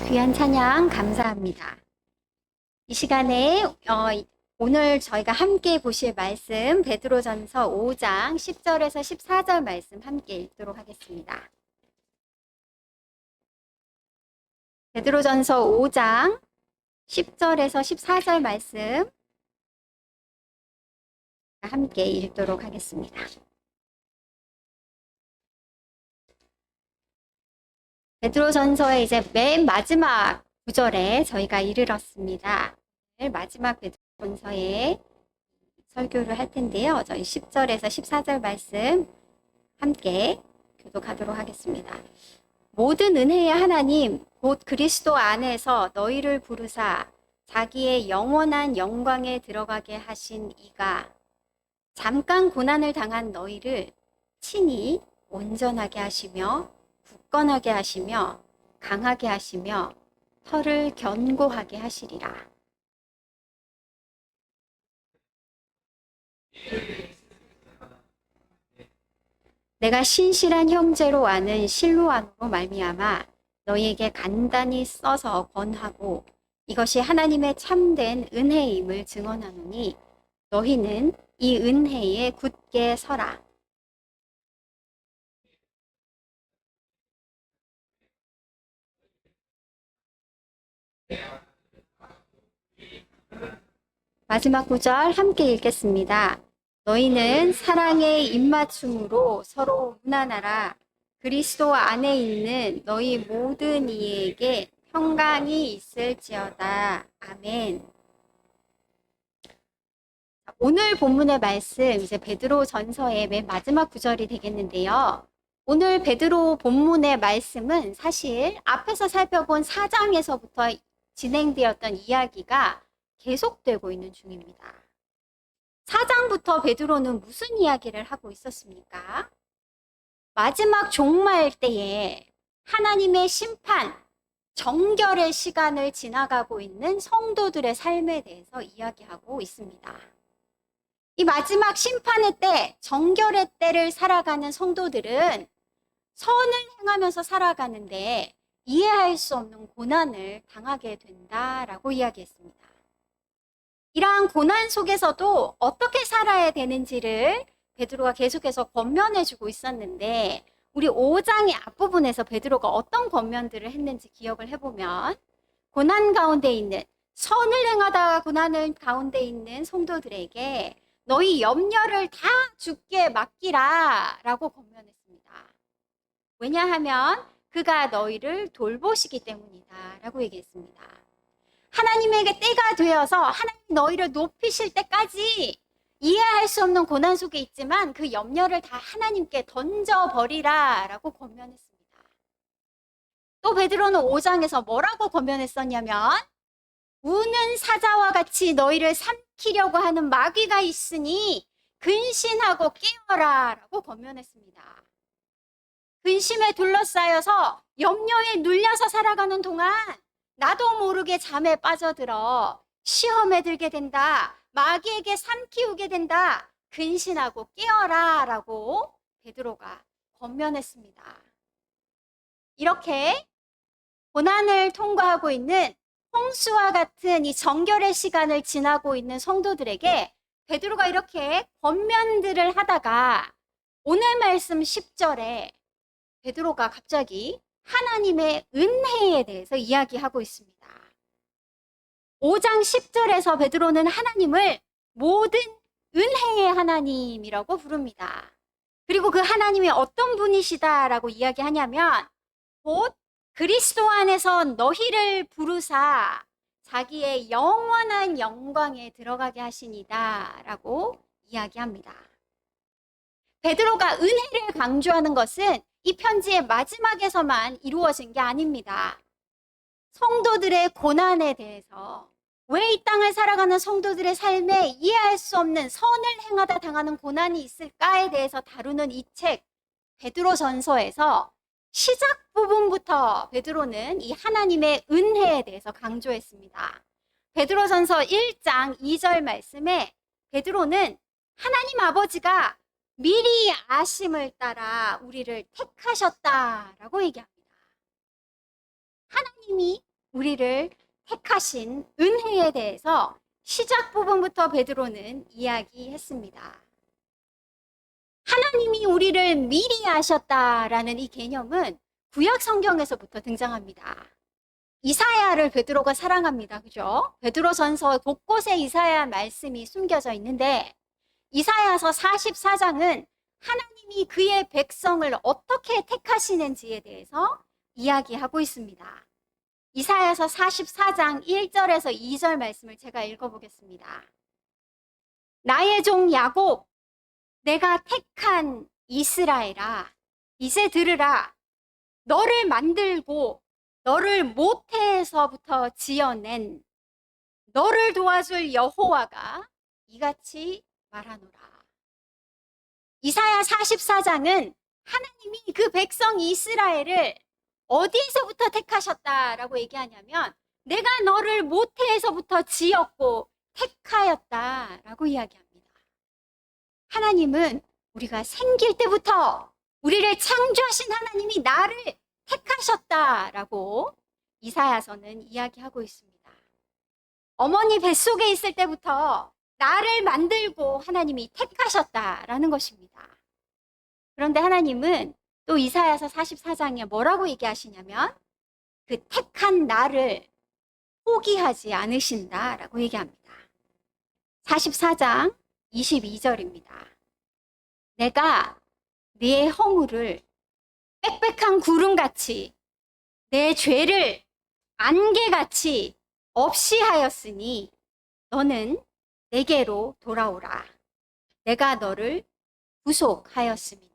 귀한 찬양 감사합니다. 이 시간에 오늘 저희가 함께 보실 말씀 베드로전서 5장 10절에서 14절 말씀 함께 읽도록 하겠습니다. 베드로전서 5장 10절에서 14절 말씀 함께 읽도록 하겠습니다. 베드로전서의 이제 맨 마지막 구절에 저희가 이르렀습니다. 마지막 베드로전서에 설교를 할 텐데요. 저희 10절에서 14절 말씀 함께 교독하도록 하겠습니다. 모든 은혜의 하나님 곧 그리스도 안에서 너희를 부르사 자기의 영원한 영광에 들어가게 하신 이가 잠깐 고난을 당한 너희를 친히 온전하게 하시며 굳건하게 하시며 강하게 하시며 혀를 견고하게 하시리라. 내가 신실한 형제로 아는 실로암으로 말미암아 너희에게 간단히 써서 권하고 이것이 하나님의 참된 은혜임을 증언하노니 너희는 이 은혜에 굳게 서라. 마지막 구절 함께 읽겠습니다. 너희는 사랑의 입맞춤으로 서로 문안하라. 그리스도 안에 있는 너희 모든 이에게 평강이 있을지어다. 아멘. 오늘 본문의 말씀, 이제 베드로 전서의 맨 마지막 구절이 되겠는데요. 오늘 베드로 본문의 말씀은 사실 앞에서 살펴본 4장에서부터 진행되었던 이야기가 계속되고 있는 중입니다. 4장부터 베드로는 무슨 이야기를 하고 있었습니까? 마지막 종말 때에 하나님의 심판, 정결의 시간을 지나가고 있는 성도들의 삶에 대해서 이야기하고 있습니다. 이 마지막 심판의 때, 정결의 때를 살아가는 성도들은 선을 행하면서 살아가는데 이해할 수 없는 고난을 당하게 된다라고 이야기했습니다. 이러한 고난 속에서도 어떻게 살아야 되는지를 베드로가 계속해서 권면해주고 있었는데 우리 5장의 앞부분에서 베드로가 어떤 권면들을 했는지 기억을 해보면 고난 가운데 있는 선을 행하다가 고난을 가운데 있는 성도들에게 너희 염려를 다 주께 맡기라 라고 권면했습니다. 왜냐하면 그가 너희를 돌보시기 때문이다 라고 얘기했습니다. 하나님에게 때가 되어서 하나님 너희를 높이실 때까지 이해할 수 없는 고난 속에 있지만 그 염려를 다 하나님께 던져버리라 라고 권면했습니다. 또 베드로는 5장에서 뭐라고 권면했었냐면 우는 사자와 같이 너희를 삼키려고 하는 마귀가 있으니 근신하고 깨어라 라고 권면했습니다. 근심에 둘러싸여서 염려에 눌려서 살아가는 동안 나도 모르게 잠에 빠져들어 시험에 들게 된다. 마귀에게 삼키우게 된다. 근신하고 깨어라 라고 베드로가 권면했습니다. 이렇게 고난을 통과하고 있는 홍수와 같은 이 정결의 시간을 지나고 있는 성도들에게 베드로가 이렇게 권면들을 하다가 오늘 말씀 10절에 베드로가 갑자기 하나님의 은혜에 대해서 이야기하고 있습니다. 5장 10절에서 베드로는 하나님을 모든 은혜의 하나님이라고 부릅니다. 그리고 그 하나님이 어떤 분이시다라고 이야기하냐면 곧 그리스도 안에서 너희를 부르사 자기의 영원한 영광에 들어가게 하시니다 라고 이야기합니다. 베드로가 은혜를 강조하는 것은 이 편지의 마지막에서만 이루어진 게 아닙니다. 성도들의 고난에 대해서 왜 이 땅을 살아가는 성도들의 삶에 이해할 수 없는 선을 행하다 당하는 고난이 있을까에 대해서 다루는 이 책 베드로전서에서 시작 부분부터 베드로는 이 하나님의 은혜에 대해서 강조했습니다. 베드로전서 1장 2절 말씀에 베드로는 하나님 아버지가 미리 아심을 따라 우리를 택하셨다라고 얘기합니다. 하나님이 우리를 택하신 은혜에 대해서 시작 부분부터 베드로는 이야기했습니다. 하나님이 우리를 미리 아셨다라는 이 개념은 구약 성경에서부터 등장합니다. 이사야를 베드로가 사랑합니다. 그죠? 베드로전서 곳곳에 이사야 말씀이 숨겨져 있는데 이사야서 44장은 하나님이 그의 백성을 어떻게 택하시는지에 대해서 이야기하고 있습니다. 이사야서 44장 1절에서 2절 말씀을 제가 읽어보겠습니다. 나의 종 야곱, 내가 택한 이스라엘아, 이제 들으라. 너를 만들고 너를 모태에서부터 지어낸 너를 도와줄 여호와가 이같이 말하노라. 이사야 44장은 하나님이 그 백성 이스라엘을 어디에서부터 택하셨다라고 얘기하냐면 내가 너를 모태에서부터 지었고 택하였다라고 이야기합니다. 하나님은 우리가 생길 때부터 우리를 창조하신 하나님이 나를 택하셨다라고 이사야서는 이야기하고 있습니다. 어머니 뱃속에 있을 때부터 나를 만들고 하나님이 택하셨다라는 것입니다. 그런데 하나님은 또 이사야서 44장에 뭐라고 얘기하시냐면 그 택한 나를 포기하지 않으신다라고 얘기합니다. 44장 22절입니다. 내가 네 허물을 빽빽한 구름같이 내 죄를 안개같이 없이 하였으니 너는 내게로 돌아오라. 내가 너를 구속하였음이니라.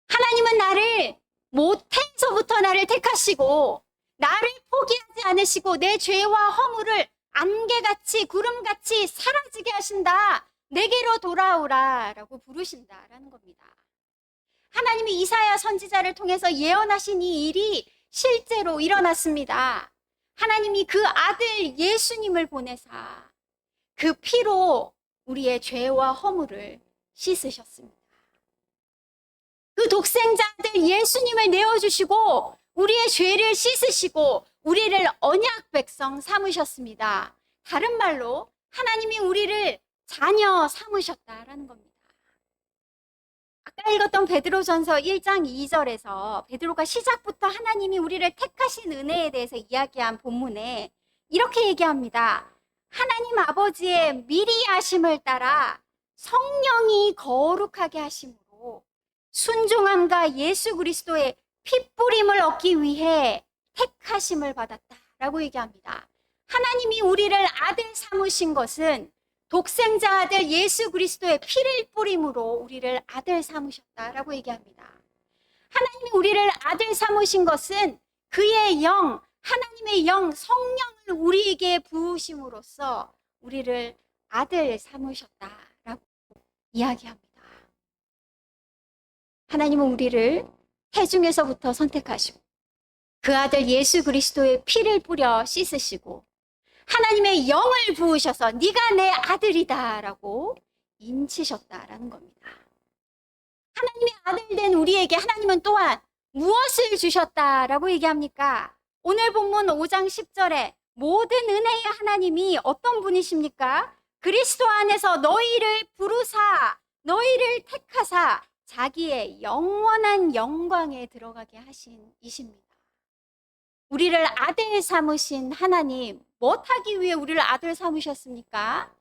하나님은 나를 모태에서부터 나를 택하시고 나를 포기하지 않으시고 내 죄와 허물을 안개같이 구름같이 사라지게 하신다. 내게로 돌아오라 라고 부르신다라는 겁니다. 하나님이 이사야 선지자를 통해서 예언하신 이 일이 실제로 일어났습니다. 하나님이 그 아들 예수님을 보내사 그 피로 우리의 죄와 허물을 씻으셨습니다. 그 독생자 아들 예수님을 내어주시고 우리의 죄를 씻으시고 우리를 언약 백성 삼으셨습니다. 다른 말로 하나님이 우리를 자녀 삼으셨다라는 겁니다. 아까 읽었던 베드로전서 1장 2절에서 베드로가 시작부터 하나님이 우리를 택하신 은혜에 대해서 이야기한 본문에 이렇게 얘기합니다. 하나님 아버지의 미리 아심을 따라 성령이 거룩하게 하심으로 순종함과 예수 그리스도의 핏뿌림을 얻기 위해 택하심을 받았다라고 얘기합니다. 하나님이 우리를 아들 삼으신 것은 독생자 아들 예수 그리스도의 피를 뿌림으로 우리를 아들 삼으셨다라고 얘기합니다. 하나님이 우리를 아들 삼으신 것은 그의 영, 하나님의 영, 성령을 우리에게 부으심으로써 우리를 아들 삼으셨다라고 이야기합니다. 하나님은 우리를 태중에서부터 선택하시고 그 아들 예수 그리스도의 피를 뿌려 씻으시고 하나님의 영을 부으셔서 네가 내 아들이다라고 인치셨다라는 겁니다. 하나님의 아들 된 우리에게 하나님은 또한 무엇을 주셨다라고 얘기합니까? 오늘 본문 5장 10절에 모든 은혜의 하나님이 어떤 분이십니까? 그리스도 안에서 너희를 부르사 너희를 택하사 자기의 영원한 영광에 들어가게 하신 이십니다. 우리를 아들 삼으신 하나님, 무엇하기 위해 우리를 아들 삼으셨습니까?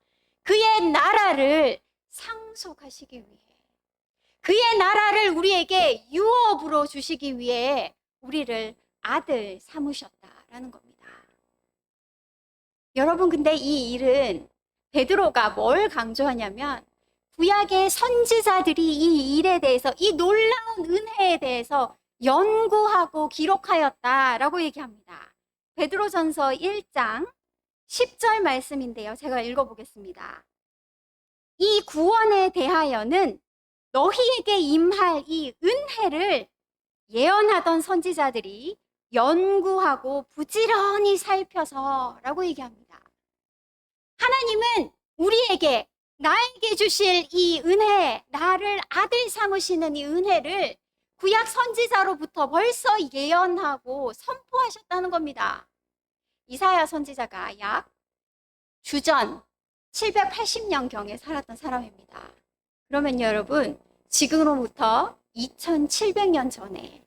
그의 나라를 상속하시기 위해, 그의 나라를 우리에게 유업으로 주시기 위해 우리를 아들 삼으셨다라는 겁니다. 여러분, 근데 이 일은 베드로가 뭘 강조하냐면 구약의 선지자들이 이 일에 대해서, 이 놀라운 은혜에 대해서 연구하고 기록하였다라고 얘기합니다. 베드로전서 1장 10절 말씀인데요. 제가 읽어보겠습니다. 이 구원에 대하여는 너희에게 임할 이 은혜를 예언하던 선지자들이 연구하고 부지런히 살펴서 라고 얘기합니다. 하나님은 우리에게, 나에게 주실 이 은혜, 나를 아들 삼으시는 이 은혜를 구약 선지자로부터 벌써 예언하고 선포하셨다는 겁니다. 이사야 선지자가 약 주전 780년경에 살았던 사람입니다. 그러면 여러분, 지금으로부터 2700년 전에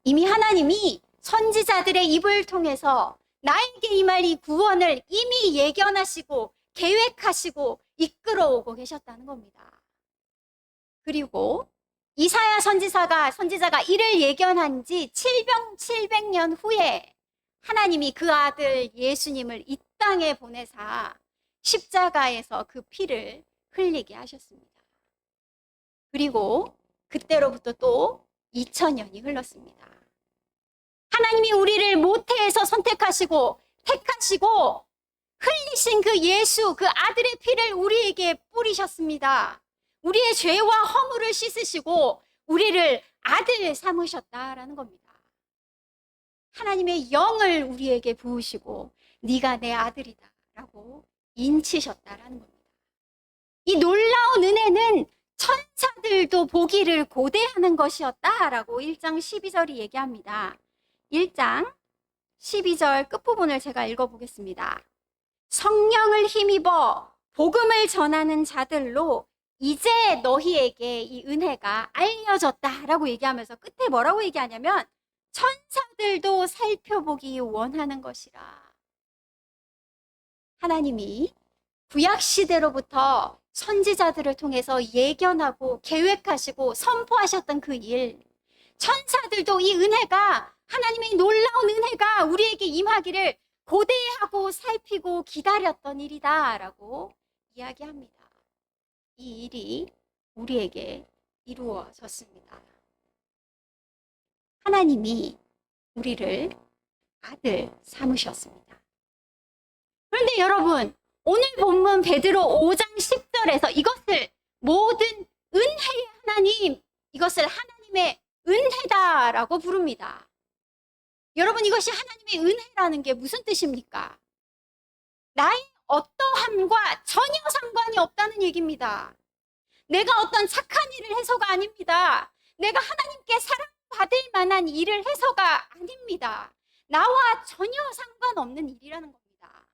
이미 하나님이 선지자들의 입을 통해서 나에게 임할 이 구원을 이미 예견하시고 계획하시고 이끌어오고 계셨다는 겁니다. 그리고 이사야 선지자가 이를 예견한 지 700년 후에 하나님이 그 아들 예수님을 이 땅에 보내사 십자가에서 그 피를 흘리게 하셨습니다. 그리고 그때로부터 또 2000년이 흘렀습니다. 하나님이 우리를 모태에서 선택하시고 택하시고 흘리신 그 예수, 그 아들의 피를 우리에게 뿌리셨습니다. 우리의 죄와 허물을 씻으시고 우리를 아들 삼으셨다라는 겁니다. 하나님의 영을 우리에게 부으시고 네가 내 아들이다 라고 인치셨다라는 겁니다. 이 놀라운 은혜는 천사들도 보기를 고대하는 것이었다라고 1장 12절이 얘기합니다. 1장 12절 끝부분을 제가 읽어보겠습니다. 성령을 힘입어 복음을 전하는 자들로 이제 너희에게 이 은혜가 알려졌다라고 얘기하면서 끝에 뭐라고 얘기하냐면 천사들도 살펴보기 원하는 것이라. 하나님이 구약시대로부터 선지자들을 통해서 예견하고 계획하시고 선포하셨던 그 일, 천사들도 이 은혜가, 하나님의 놀라운 은혜가 우리에게 임하기를 고대하고 살피고 기다렸던 일이다 라고 이야기합니다. 이 일이 우리에게 이루어졌습니다. 하나님이 우리를 아들 삼으셨습니다. 그런데 여러분, 오늘 본문 베드로 5장 10절에서 이것을 모든 은혜의 하나님, 이것을 하나님의 은혜다라고 부릅니다. 여러분, 이것이 하나님의 은혜라는 게 무슨 뜻입니까? 나의 어떠함과 전혀 상관이 없다는 얘기입니다. 내가 어떤 착한 일을 해서가 아닙니다. 내가 하나님께 사랑받을 만한 일을 해서가 아닙니다. 나와 전혀 상관없는 일이라는 겁니다.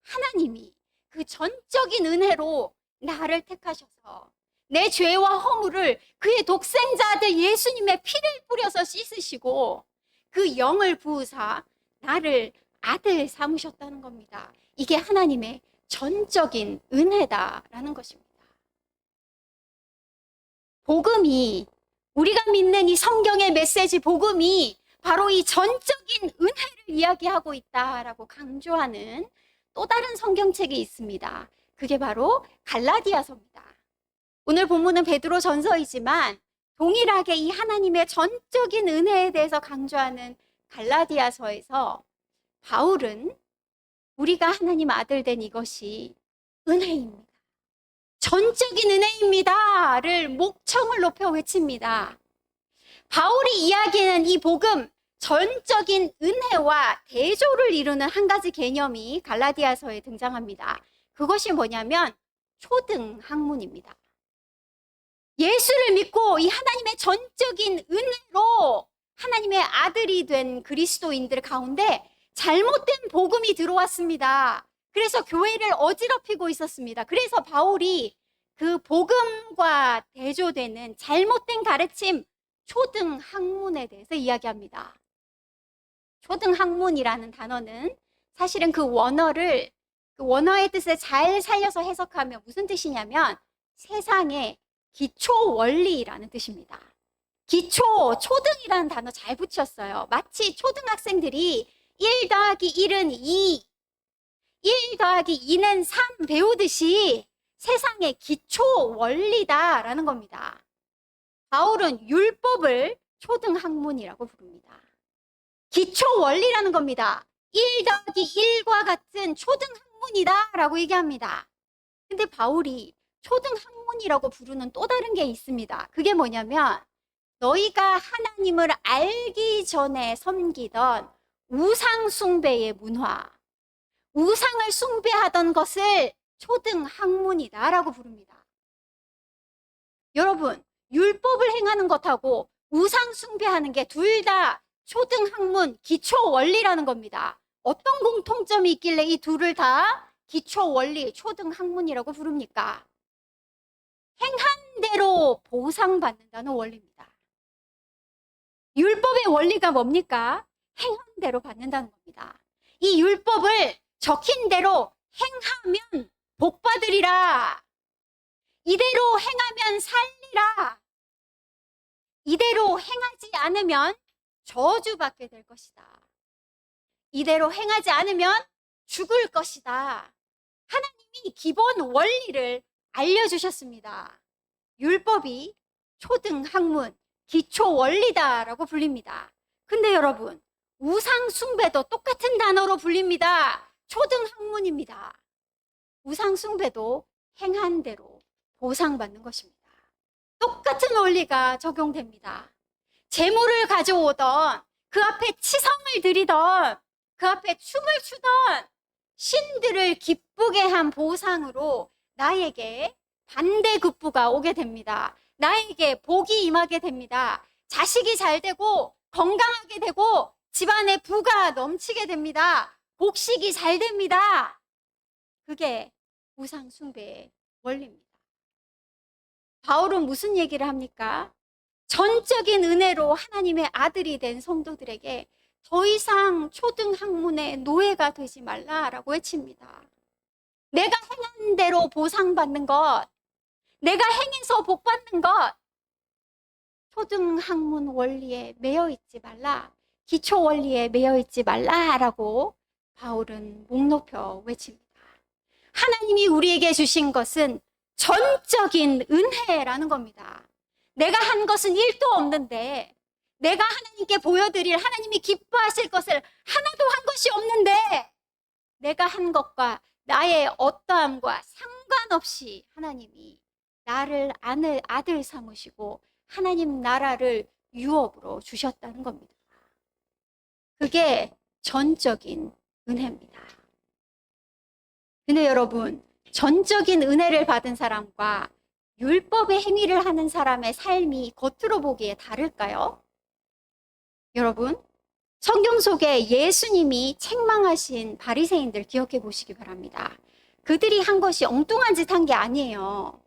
하나님이 그 전적인 은혜로 나를 택하셔서 내 죄와 허물을 그의 독생자 아들 예수님의 피를 뿌려서 씻으시고 그 영을 부으사 나를 아들 삼으셨다는 겁니다. 이게 하나님의 전적인 은혜다라는 것입니다. 복음이, 우리가 믿는 이 성경의 메시지 복음이 바로 이 전적인 은혜를 이야기하고 있다라고 강조하는 또 다른 성경책이 있습니다. 그게 바로 갈라디아서입니다. 오늘 본문은 베드로 전서이지만 동일하게 이 하나님의 전적인 은혜에 대해서 강조하는 갈라디아서에서 바울은 우리가 하나님 아들 된 이것이 은혜입니다. 전적인 은혜입니다를 목청을 높여 외칩니다. 바울이 이야기하는 이 복음, 전적인 은혜와 대조를 이루는 한 가지 개념이 갈라디아서에 등장합니다. 그것이 뭐냐면 초등학문입니다. 예수를 믿고 이 하나님의 전적인 은혜로 하나님의 아들이 된 그리스도인들 가운데 잘못된 복음이 들어왔습니다. 그래서 교회를 어지럽히고 있었습니다. 그래서 바울이 그 복음과 대조되는 잘못된 가르침, 초등학문에 대해서 이야기합니다. 초등학문이라는 단어는 사실은 그 원어의 뜻을 잘 살려서 해석하면 무슨 뜻이냐면 세상의 기초 원리라는 뜻입니다. 초등이라는 단어 잘 붙였어요. 마치 초등학생들이 1 더하기 1은 2, 1 더하기 2는 3 배우듯이 세상의 기초 원리다라는 겁니다. 바울은 율법을 초등학문이라고 부릅니다. 기초 원리라는 겁니다. 1 더하기 1과 같은 초등학문이다라고 얘기합니다. 근데 바울이 초등학문이라고 부르는 또 다른 게 있습니다. 그게 뭐냐면 너희가 하나님을 알기 전에 섬기던 우상 숭배의 문화, 우상을 숭배하던 것을 초등학문이다라고 부릅니다. 여러분, 율법을 행하는 것하고 우상 숭배하는 게 둘 다 초등학문 기초 원리라는 겁니다. 어떤 공통점이 있길래 이 둘을 다 기초 원리, 초등학문이라고 부릅니까? 행한 대로 보상받는다는 원리입니다. 율법의 원리가 뭡니까? 행한 대로 받는다는 겁니다. 이 율법을 적힌 대로 행하면 복 받으리라. 이대로 행하면 살리라. 이대로 행하지 않으면 저주받게 될 것이다. 이대로 행하지 않으면 죽을 것이다. 하나님이 기본 원리를 알려주셨습니다. 율법이 초등학문, 기초 원리다라고 불립니다. 근데 여러분, 우상 숭배도 똑같은 단어로 불립니다. 초등학문입니다. 우상 숭배도 행한 대로 보상받는 것입니다. 똑같은 원리가 적용됩니다. 제물을 가져오던, 그 앞에 치성을 드리던, 그 앞에 춤을 추던 신들을 기쁘게 한 보상으로 나에게 반대급부가 오게 됩니다. 나에게 복이 임하게 됩니다. 자식이 잘 되고 건강하게 되고 집안에 부가 넘치게 됩니다. 복식이 잘 됩니다. 그게 우상 숭배의 원리입니다. 바울은 무슨 얘기를 합니까? 전적인 은혜로 하나님의 아들이 된 성도들에게 더 이상 초등학문의 노예가 되지 말라라고 외칩니다. 내가 행한 대로 보상받는 것, 내가 행해서 복받는 것, 초등학문 원리에 매여 있지 말라, 기초 원리에 매여 있지 말라라고 바울은 목 높여 외칩니다. 하나님이 우리에게 주신 것은 전적인 은혜라는 겁니다. 내가 한 것은 1도 없는데, 내가 하나님께 보여드릴, 하나님이 기뻐하실 것을 하나도 한 것이 없는데, 내가 한 것과 나의 어떠함과 상관없이 하나님이 나를 아들 삼으시고 하나님 나라를 유업으로 주셨다는 겁니다. 그게 전적인 은혜입니다. 근데 여러분, 전적인 은혜를 받은 사람과 율법의 행위를 하는 사람의 삶이 겉으로 보기에 다를까요? 여러분, 성경 속에 예수님이 책망하신 바리새인들 기억해 보시기 바랍니다. 그들이 한 것이 엉뚱한 짓 한 게 아니에요.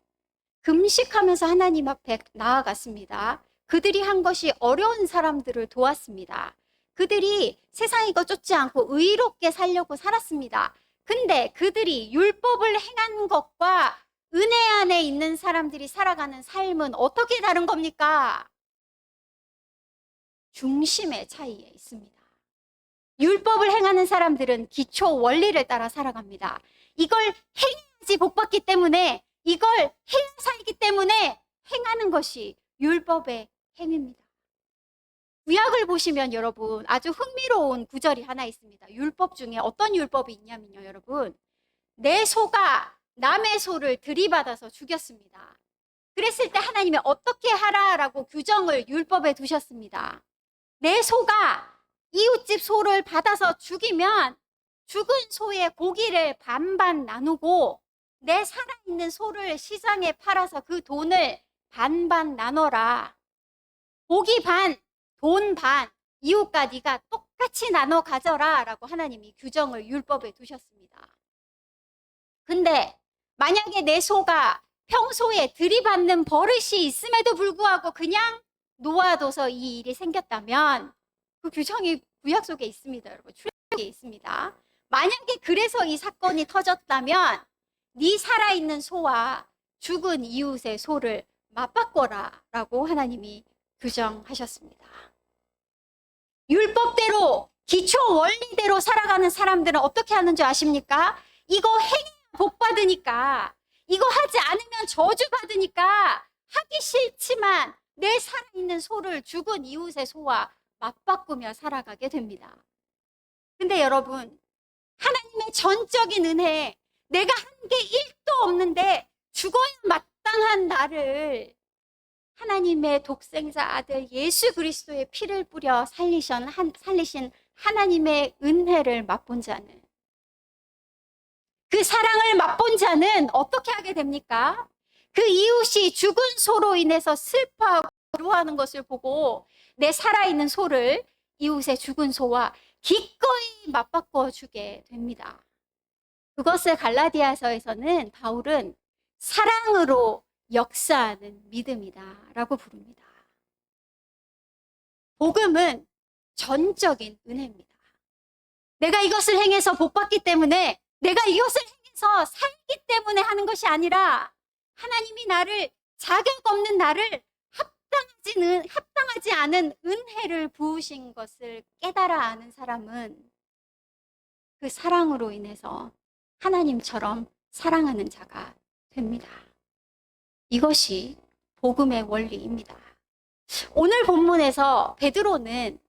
금식하면서 하나님 앞에 나아갔습니다. 그들이 한 것이 어려운 사람들을 도왔습니다. 그들이 세상의 것 쫓지 않고 의롭게 살려고 살았습니다. 근데 그들이 율법을 행한 것과 은혜 안에 있는 사람들이 살아가는 삶은 어떻게 다른 겁니까? 중심의 차이에 있습니다. 율법을 행하는 사람들은 기초 원리를 따라 살아갑니다. 이걸 행해야지 복받기 때문에, 이걸 해야 살기 때문에 행하는 것이 율법의 행위입니다. 구약을 보시면 여러분, 아주 흥미로운 구절이 하나 있습니다. 율법 중에 어떤 율법이 있냐면요, 여러분, 내 소가 남의 소를 들이받아서 죽였습니다. 그랬을 때 하나님이 어떻게 하라라고 규정을 율법에 두셨습니다. 내 소가 이웃집 소를 받아서 죽이면 죽은 소의 고기를 반반 나누고, 내 살아있는 소를 시장에 팔아서 그 돈을 반반 나눠라. 고기 반, 돈 반, 이웃과 네가 똑같이 나눠 가져라 라고 하나님이 규정을 율법에 두셨습니다. 근데 만약에 내 소가 평소에 들이받는 버릇이 있음에도 불구하고 그냥 놓아둬서 이 일이 생겼다면, 그 규정이 구약 속에 있습니다, 여러분. 출애굽기에 있습니다. 만약에 그래서 이 사건이 터졌다면 네 살아있는 소와 죽은 이웃의 소를 맞바꿔라 라고 하나님이 규정하셨습니다. 율법대로, 기초 원리대로 살아가는 사람들은 어떻게 하는 줄 아십니까? 이거 행해야 복 받으니까, 이거 하지 않으면 저주 받으니까 하기 싫지만 내 살아있는 소를 죽은 이웃의 소와 맞바꾸며 살아가게 됩니다. 근데 여러분, 하나님의 전적인 은혜, 내가 한 게 1도 없는데 죽어야 마땅한 나를 하나님의 독생자 아들 예수 그리스도의 피를 뿌려 살리신 하나님의 은혜를 맛본 자는, 그 사랑을 맛본 자는 어떻게 하게 됩니까? 그 이웃이 죽은 소로 인해서 슬퍼하고 괴로워하는 것을 보고 내 살아있는 소를 이웃의 죽은 소와 기꺼이 맞바꿔 주게 됩니다. 그것을 갈라디아서에서는 바울은 사랑으로 역사하는 믿음이다 라고 부릅니다. 복음은 전적인 은혜입니다. 내가 이것을 행해서 복받기 때문에, 내가 이것을 행해서 살기 때문에 하는 것이 아니라 하나님이 나를, 자격 없는 나를 합당하지 않은 은혜를 부으신 것을 깨달아 아는 사람은 그 사랑으로 인해서 하나님처럼 사랑하는 자가 됩니다. 이것이 복음의 원리입니다. 오늘 본문에서 베드로는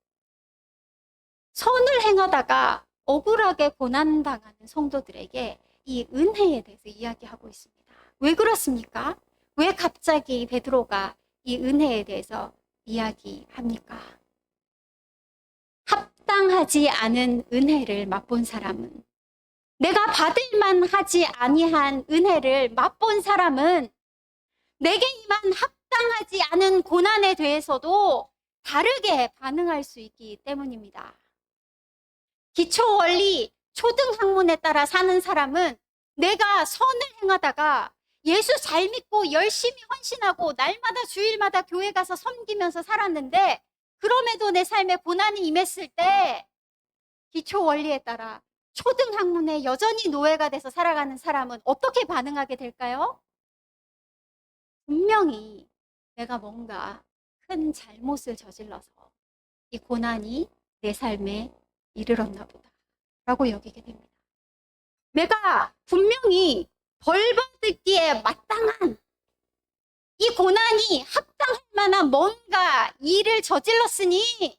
선을 행하다가 억울하게 고난당하는 성도들에게 이 은혜에 대해서 이야기하고 있습니다. 왜 그렇습니까? 왜 갑자기 베드로가 이 은혜에 대해서 이야기합니까? 합당하지 않은 은혜를 맛본 사람은, 내가 받을 만하지 아니한 은혜를 맛본 사람은 내게 임한 합당하지 않은 고난에 대해서도 다르게 반응할 수 있기 때문입니다. 기초 원리, 초등학문에 따라 사는 사람은 내가 선을 행하다가 예수 잘 믿고 열심히 헌신하고 날마다 주일마다 교회 가서 섬기면서 살았는데, 그럼에도 내 삶에 고난이 임했을 때 기초 원리에 따라 초등학문에 여전히 노예가 돼서 살아가는 사람은 어떻게 반응하게 될까요? 분명히 내가 뭔가 큰 잘못을 저질러서 이 고난이 내 삶에 이르렀나 보다 라고 여기게 됩니다. 내가 분명히 벌 받기에 마땅한, 이 고난이 합당할 만한 뭔가 일을 저질렀으니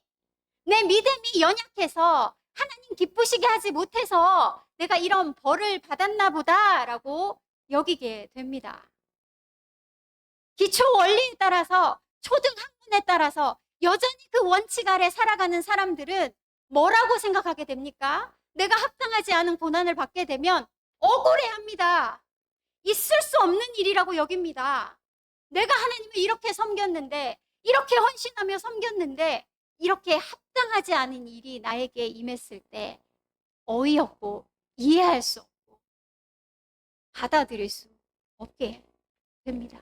내 믿음이 연약해서 하나님 기쁘시게 하지 못해서 내가 이런 벌을 받았나 보다 라고 여기게 됩니다. 기초 원리에 따라서, 초등학문에 따라서 여전히 그 원칙 아래 살아가는 사람들은 뭐라고 생각하게 됩니까? 내가 합당하지 않은 고난을 받게 되면 억울해합니다. 있을 수 없는 일이라고 여깁니다. 내가 하나님을 이렇게 섬겼는데, 이렇게 헌신하며 섬겼는데, 이렇게 합당하지 않은 일이 나에게 임했을 때 어이없고 이해할 수 없고 받아들일 수 없게 됩니다.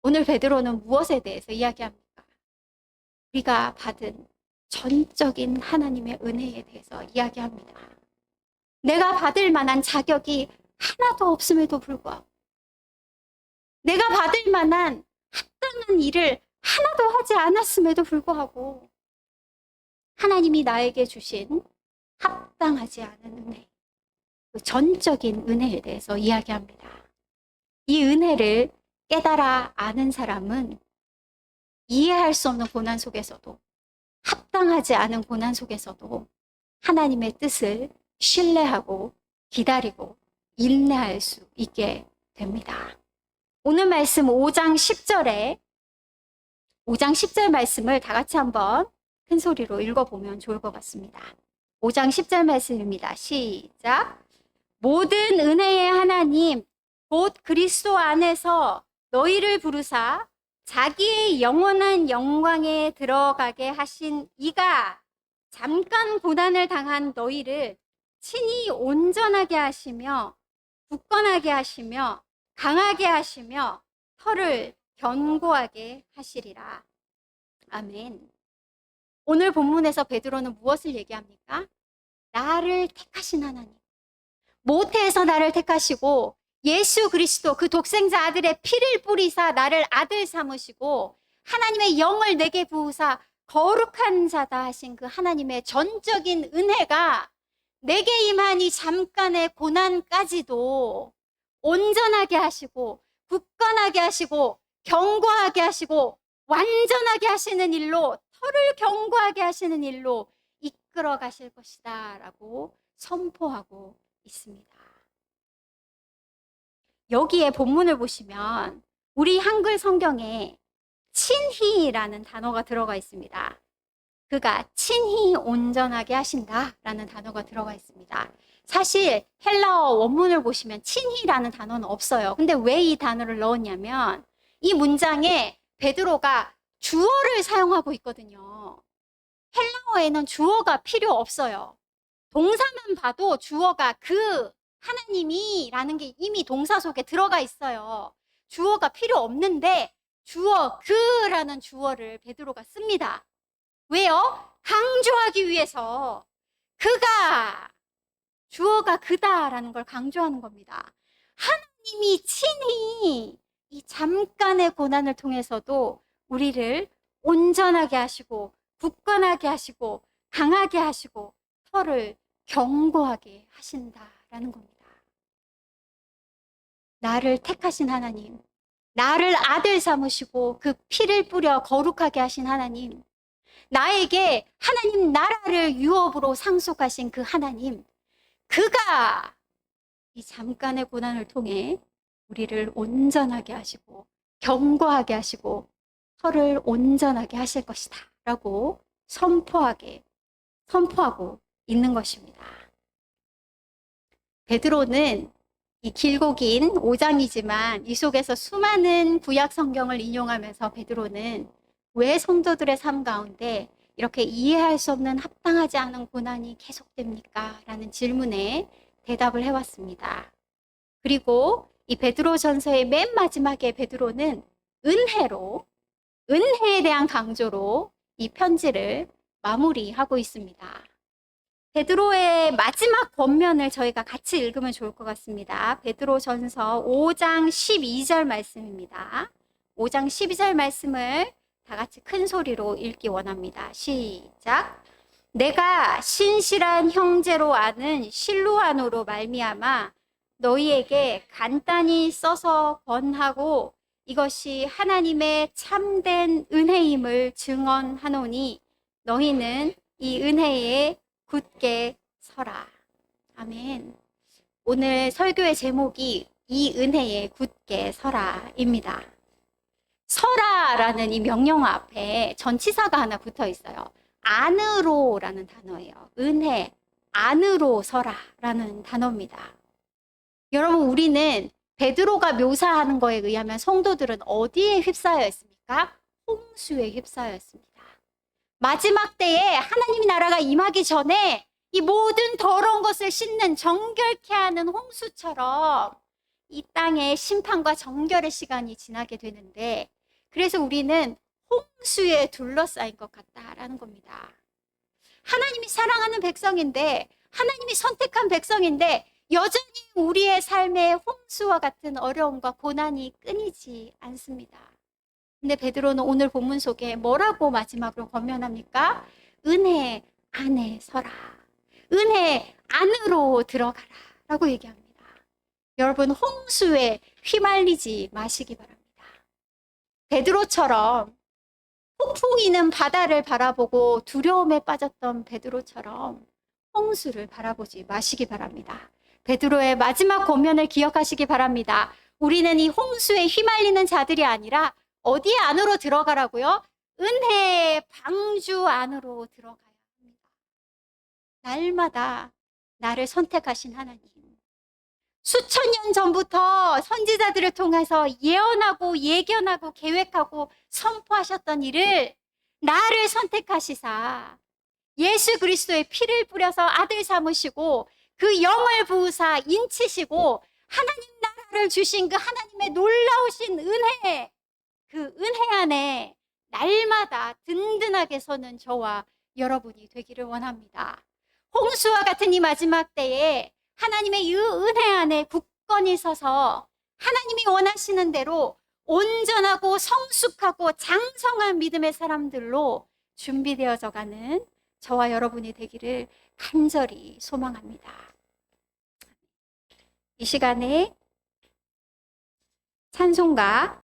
오늘 베드로는 무엇에 대해서 이야기합니까? 우리가 받은 전적인 하나님의 은혜에 대해서 이야기합니다. 내가 받을 만한 자격이 하나도 없음에도 불구하고, 내가 받을 만한 합당한 일을 하나도 하지 않았음에도 불구하고 하나님이 나에게 주신 합당하지 않은 은혜, 그 전적인 은혜에 대해서 이야기합니다. 이 은혜를 깨달아 아는 사람은 이해할 수 없는 고난 속에서도, 합당하지 않은 고난 속에서도 하나님의 뜻을 신뢰하고 기다리고 인내할 수 있게 됩니다. 오늘 말씀 5장 10절 말씀을 다 같이 한번 큰 소리로 읽어보면 좋을 것 같습니다. 5장 10절 말씀입니다. 시작. 모든 은혜의 하나님 곧 그리스도 안에서 너희를 부르사 자기의 영원한 영광에 들어가게 하신 이가 잠깐 고난을 당한 너희를 친히 온전하게 하시며 굳건하게 하시며 강하게 하시며 털을 견고하게 하시리라. 아멘. 오늘 본문에서 베드로는 무엇을 얘기합니까? 나를 택하신 하나님, 모태에서 나를 택하시고 예수 그리스도 그 독생자 아들의 피를 뿌리사 나를 아들 삼으시고 하나님의 영을 내게 부으사 거룩한 자다 하신 그 하나님의 전적인 은혜가 내게 임한 이 잠깐의 고난까지도 온전하게 하시고 굳건하게 하시고 견고하게 하시고 완전하게 하시는 일로, 털을 견고하게 하시는 일로 이끌어 가실 것이다 라고 선포하고 있습니다. 여기에 본문을 보시면 우리 한글 성경에 친히라는 단어가 들어가 있습니다. 그가 친히 온전하게 하신다라는 단어가 들어가 있습니다. 사실 헬라어 원문을 보시면 친히라는 단어는 없어요. 근데 왜 이 단어를 넣었냐면 이 문장에 베드로가 주어를 사용하고 있거든요. 헬라어에는 주어가 필요 없어요. 동사만 봐도 주어가 그 하나님이라는 게 이미 동사 속에 들어가 있어요. 주어가 필요 없는데 주어 그라는 주어를 베드로가 씁니다. 왜요? 강조하기 위해서. 그가 주어가 그다라는 걸 강조하는 겁니다. 하나님이 친히 이 잠깐의 고난을 통해서도 우리를 온전하게 하시고 굳건하게 하시고 강하게 하시고 서를 견고하게 하신다라는 겁니다. 나를 택하신 하나님, 나를 아들 삼으시고 그 피를 뿌려 거룩하게 하신 하나님, 나에게 하나님 나라를 유업으로 상속하신 그 하나님, 그가 이 잠깐의 고난을 통해 우리를 온전하게 하시고 견고하게 하시고 서를 온전하게 하실 것이다 라고 선포하고 있는 것입니다. 베드로는 이 길고 긴 5장이지만 이 속에서 수많은 구약 성경을 인용하면서 베드로는 왜 성도들의 삶 가운데 이렇게 이해할 수 없는 합당하지 않은 고난이 계속됩니까? 라는 질문에 대답을 해왔습니다. 그리고 이 베드로전서의 맨 마지막에 베드로는 은혜에 대한 강조로 이 편지를 마무리하고 있습니다. 베드로의 마지막 권면을 저희가 같이 읽으면 좋을 것 같습니다. 베드로전서 5장 12절 말씀입니다. 5장 12절 말씀을 다 같이 큰 소리로 읽기 원합니다. 시작. 내가 신실한 형제로 아는 실루아노로 말미암아 너희에게 간단히 써서 권하고 이것이 하나님의 참된 은혜임을 증언하노니 너희는 이 은혜에 굳게 서라. 아멘. 오늘 설교의 제목이 이 은혜에 굳게 서라입니다. 서라라는 이 명령어 앞에 전치사가 하나 붙어 있어요. 안으로라는 단어예요. 은혜, 안으로 서라라는 단어입니다. 여러분, 우리는 베드로가 묘사하는 거에 의하면 성도들은 어디에 휩싸여 있습니까? 홍수에 휩싸여 있습니다. 마지막 때에 하나님의 나라가 임하기 전에 이 모든 더러운 것을 씻는 정결케 하는 홍수처럼 이 땅에 심판과 정결의 시간이 지나게 되는데 그래서 우리는 홍수에 둘러싸인 것 같다라는 겁니다. 하나님이 사랑하는 백성인데 하나님이 선택한 백성인데 여전히 우리의 삶에 홍수와 같은 어려움과 고난이 끊이지 않습니다. 근데 베드로는 오늘 본문 속에 뭐라고 마지막으로 권면합니까? 은혜 안에 서라. 은혜 안으로 들어가라 라고 얘기합니다. 여러분, 홍수에 휘말리지 마시기 바랍니다. 베드로처럼 폭풍이는 바다를 바라보고 두려움에 빠졌던 베드로처럼 홍수를 바라보지 마시기 바랍니다. 베드로의 마지막 권면을 기억하시기 바랍니다. 우리는 이 홍수에 휘말리는 자들이 아니라 어디 안으로 들어가라고요? 은혜의 방주 안으로 들어가야 합니다. 날마다 나를 선택하신 하나님. 수천 년 전부터 선지자들을 통해서 예언하고 예견하고 계획하고 선포하셨던 일을 나를 선택하시사 예수 그리스도의 피를 뿌려서 아들 삼으시고 그 영을 부으사 인치시고 하나님 나라를 주신 그 하나님의 놀라우신 은혜, 그 은혜 안에 날마다 든든하게 서는 저와 여러분이 되기를 원합니다. 홍수와 같은 이 마지막 때에 하나님의 이 은혜 안에 굳건히 서서 하나님이 원하시는 대로 온전하고 성숙하고 장성한 믿음의 사람들로 준비되어져 가는 저와 여러분이 되기를 간절히 소망합니다. 이 시간에 찬송가